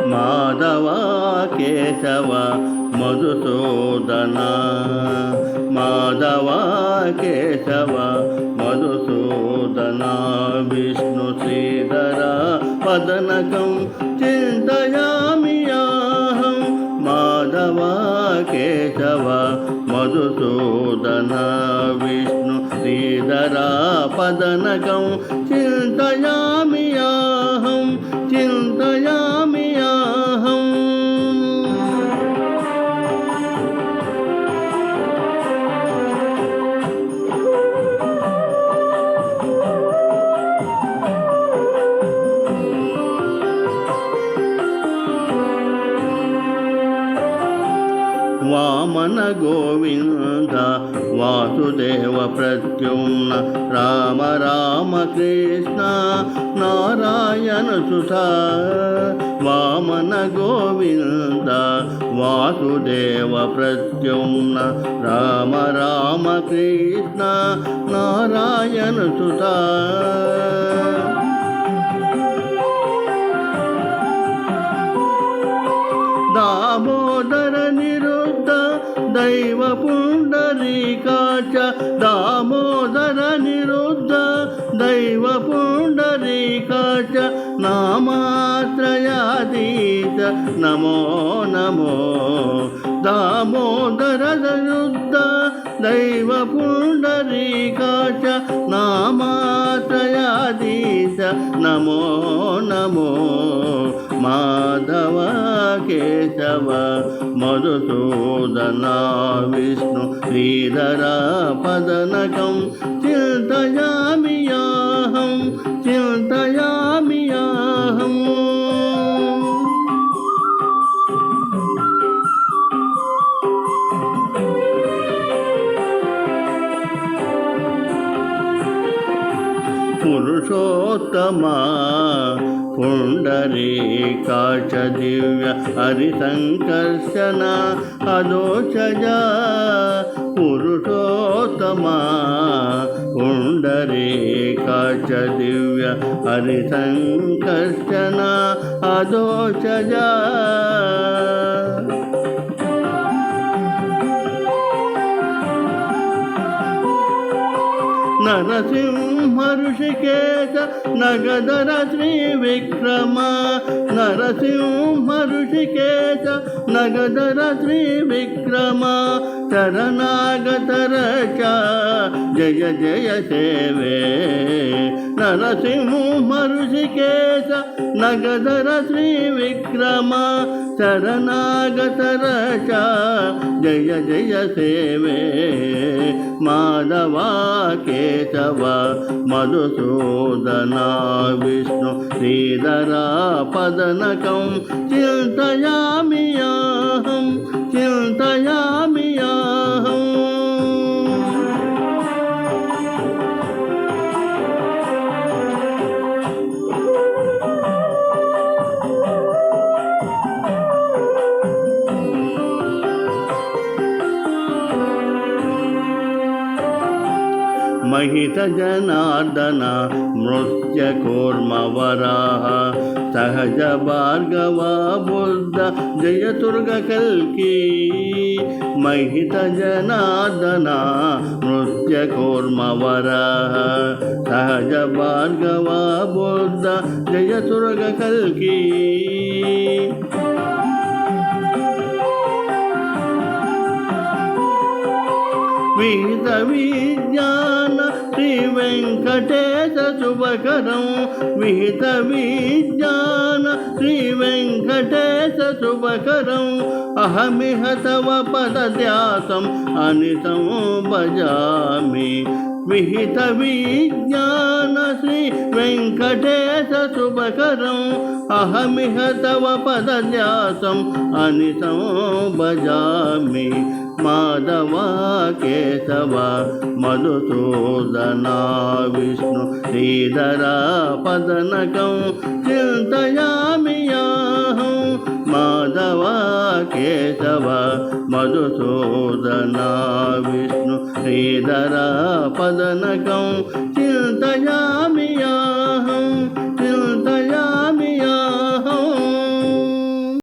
మాధవ కేశవ మధుసూదన, మాధవ కేశవ మధుసూదన, విష్ణు శ్రీధర పదనకం చింతయామ్యహం. మాధవ కేశవ మధుసూదన, విష్ణు శ్రీధర పదనకం చింతయామ్యహం, చింతయామ్యహం. వామన గోవింద వాసుదేవ ప్రద్యుమ్న, రామ రామ కృష్ణ నారాయణ సుత. వామన గోవింద వాసుదేవ ప్రద్యుమ్న, రామ రామ కృష్ణ నారాయణ సుత. దామోదర నిరుద్ధ దైవ పుండరీకాచ, దామోదర నిరుద్ధ దైవ పుండరీకాచ, నామాత్రయాతీత నమో నమో. దామోదర నిరుద్ధ దైవ పుండరీకాచ, నామాత్రయాతీత నమో నమో. మాధవ కేశవ మధుసూదన, విష్ణు శ్రీధర పదనకం చింతయామ్యహం, చింతయామ్యహం. పురుషోత్తమా పుండరీకాచ, దివ్య హరిసంకర్షణ అదోచజ. పురుషోత్తమా పుండరీకాచ, దివ్య హరిసంకర్షణ అదోచజ. నరసింహ ఋషికేశ నగధర శ్రీ విక్రమ, నరసింహ ఋషికేశ నగధర శ్రీ విక్రమ, శరణాగత రక్ష జయ జయ సేవే. నరసింహ ఋషికేశ నగధర శ్రీ విక్రమ, శరణాగత రక్ష జయ జయ సేవే. మాధవ కేశవ మధుసూదన, విష్ణు శ్రీధర పదనకం చింతయామ్యహం, చింతయామ్యహం. महित जनार्दन मृत्य कूर्म वराह, सहज भार्गव बुद्ध जय दुर्ग कल्की. महित जनार्दन मृत्य कूर्म वराह, सहज भार्गव बुद्ध जय दुर्ग कल्की. विहित विज्ञान श्री वेंकटेश शुभकरं, विहित विज्ञान श्री वेंकटेश शुभकरं. अहमिह तव पदध्यासम् अनितं भजामि. विहित विज्ञान श्री वेंकटेश शुभकरं, अहमिह तव पदध्यासम् अनितं भजामि. మాధవ కేశవ మధుసూదన విష్ణు శ్రీధర పదనకం చింతయామియాహం మాధవ కేశవ మధుసూదన విష్ణు శ్రీధర పదనకం చింతయామియాహం